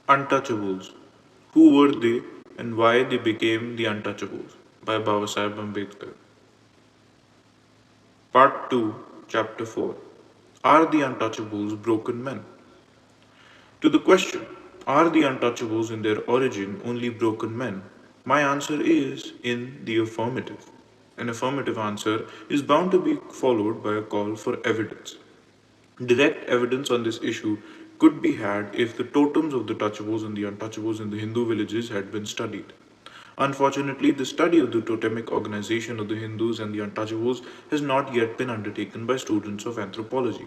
Untouchables. Who were they and why they became the Untouchables? By Babasaheb Ambedkar. Part 2, Chapter 4. Are the Untouchables broken men? To the question, are the Untouchables in their origin only broken men? My answer is in the affirmative. An affirmative answer is bound to be followed by a call for evidence. Direct evidence on this issue could be had if the totems of the touchables and the untouchables in the Hindu villages had been studied. Unfortunately, the study of the totemic organization of the Hindus and the untouchables has not yet been undertaken by students of anthropology.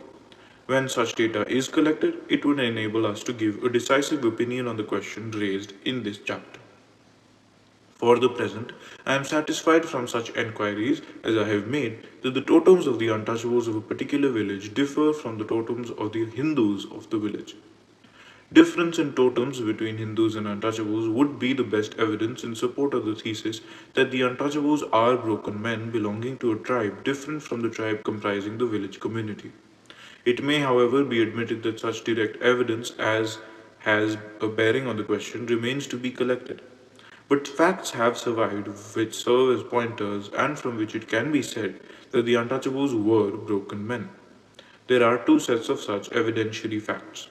When such data is collected, it would enable us to give a decisive opinion on the question raised in this chapter. For the present, I am satisfied from such enquiries as I have made that the totems of the untouchables of a particular village differ from the totems of the Hindus of the village. Difference in totems between Hindus and untouchables would be the best evidence in support of the thesis that the untouchables are broken men belonging to a tribe different from the tribe comprising the village community. It may, however, be admitted that such direct evidence as has a bearing on the question remains to be collected. But facts have survived which serve as pointers and from which it can be said that the untouchables were broken men. There are two sets of such evidentiary facts.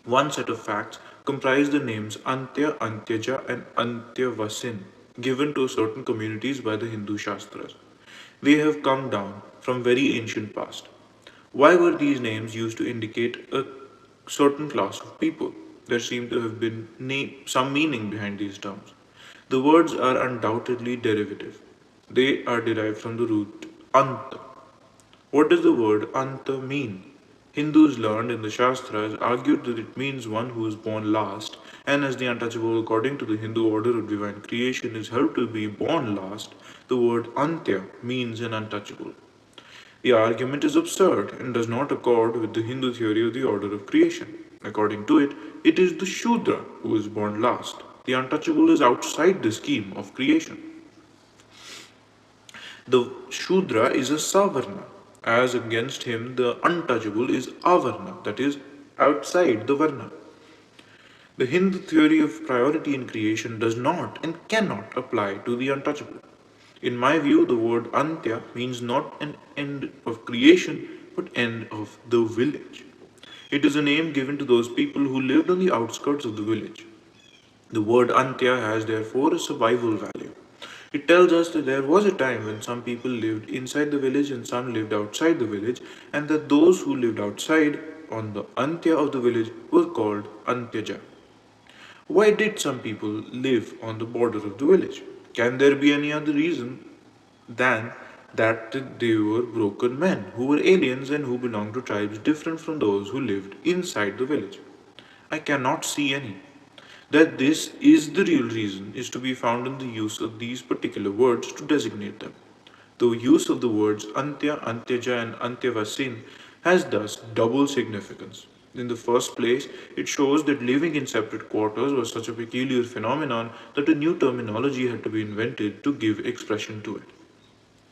One set of facts comprise the names Antya, Antyaja, and Antyavasin given to certain communities by the Hindu Shastras. They have come down from very ancient past. Why were these names used to indicate a certain class of people? There seemed to have been some meaning behind these terms. The words are undoubtedly derivative. They are derived from the root anta. What does the word anta mean? Hindus learned in the Shastras argued that it means one who is born last, and as the untouchable according to the Hindu order of divine creation is held to be born last, the word antya means an untouchable. The argument is absurd and does not accord with the Hindu theory of the order of creation. According to it, it is the Shudra who is born last. The untouchable is outside the scheme of creation. The Shudra is a Savarna, as against him the untouchable is Avarna, that is, outside the Varna. The Hindu theory of priority in creation does not and cannot apply to the untouchable. In my view, the word Antya means not an end of creation, but end of the village. It is a name given to those people who lived on the outskirts of the village. The word Antya has therefore a survival value. It tells us that there was a time when some people lived inside the village and some lived outside the village, and that those who lived outside on the Antya of the village were called Antyaja. Why did some people live on the border of the village? Can there be any other reason than that they were broken men who were aliens and who belonged to tribes different from those who lived inside the village? I cannot see any. That this is the real reason is to be found in the use of these particular words to designate them. The use of the words Antya, Antyaja, and Antyavasin has thus double significance. In the first place, it shows that living in separate quarters was such a peculiar phenomenon that a new terminology had to be invented to give expression to it.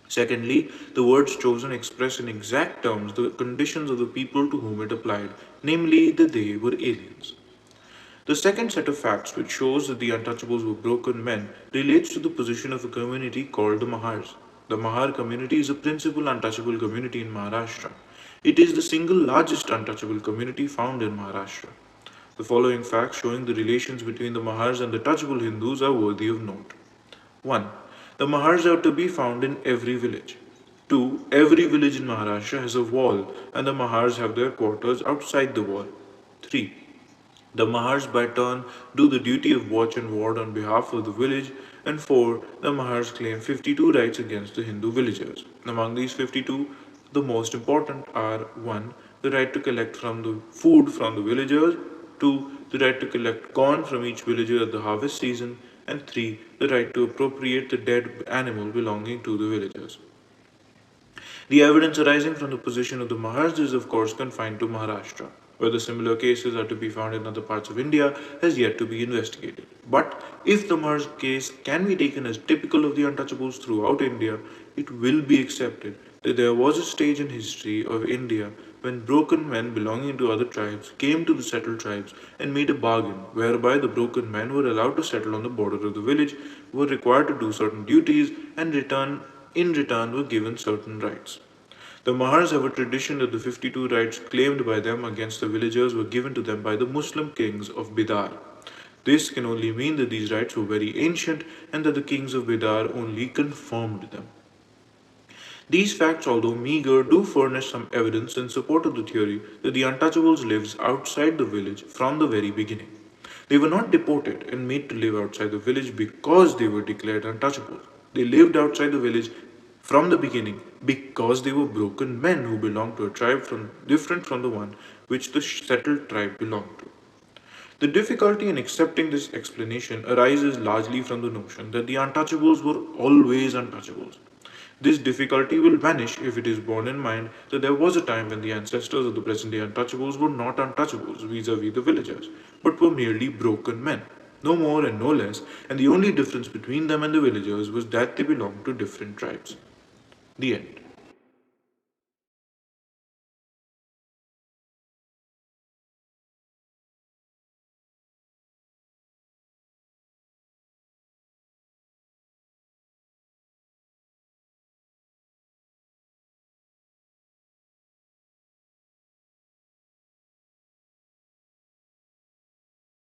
Secondly, the words chosen express in exact terms the conditions of the people to whom it applied, namely that they were aliens. The second set of facts which shows that the untouchables were broken men relates to the position of a community called the Mahars. The Mahar community is a principal untouchable community in Maharashtra. It is the single largest untouchable community found in Maharashtra. The following facts showing the relations between the Mahars and the touchable Hindus are worthy of note. 1. The Mahars are to be found in every village. 2. Every village in Maharashtra has a wall and the Mahars have their quarters outside the wall. 3. The Mahars by turn do the duty of watch and ward on behalf of the village, and 4. The Mahars claim 52 rights against the Hindu villagers. Among these 52, the most important are 1. The right to collect from the food from the villagers, 2. The right to collect corn from each villager at the harvest season, and 3. The right to appropriate the dead animal belonging to the villagers. The evidence arising from the position of the Mahars is of course confined to Maharashtra. Whether similar cases are to be found in other parts of India has yet to be investigated. But if the Mahars case can be taken as typical of the untouchables throughout India, it will be accepted that there was a stage in history of India when broken men belonging to other tribes came to the settled tribes and made a bargain whereby the broken men were allowed to settle on the border of the village, were required to do certain duties, and in return were given certain rights. The Mahars have a tradition that the 52 rights claimed by them against the villagers were given to them by the Muslim kings of Bidar. This can only mean that these rights were very ancient and that the kings of Bidar only confirmed them. These facts, although meager, do furnish some evidence in support of the theory that the untouchables lived outside the village from the very beginning. They were not deported and made to live outside the village because they were declared untouchable. They lived outside the village from the beginning because they were broken men who belonged to a tribe different from the one which the settled tribe belonged to. The difficulty in accepting this explanation arises largely from the notion that the untouchables were always untouchables. This difficulty will vanish if it is borne in mind that there was a time when the ancestors of the present day untouchables were not untouchables vis-a-vis the villagers, but were merely broken men, no more and no less, and the only difference between them and the villagers was that they belonged to different tribes. The end.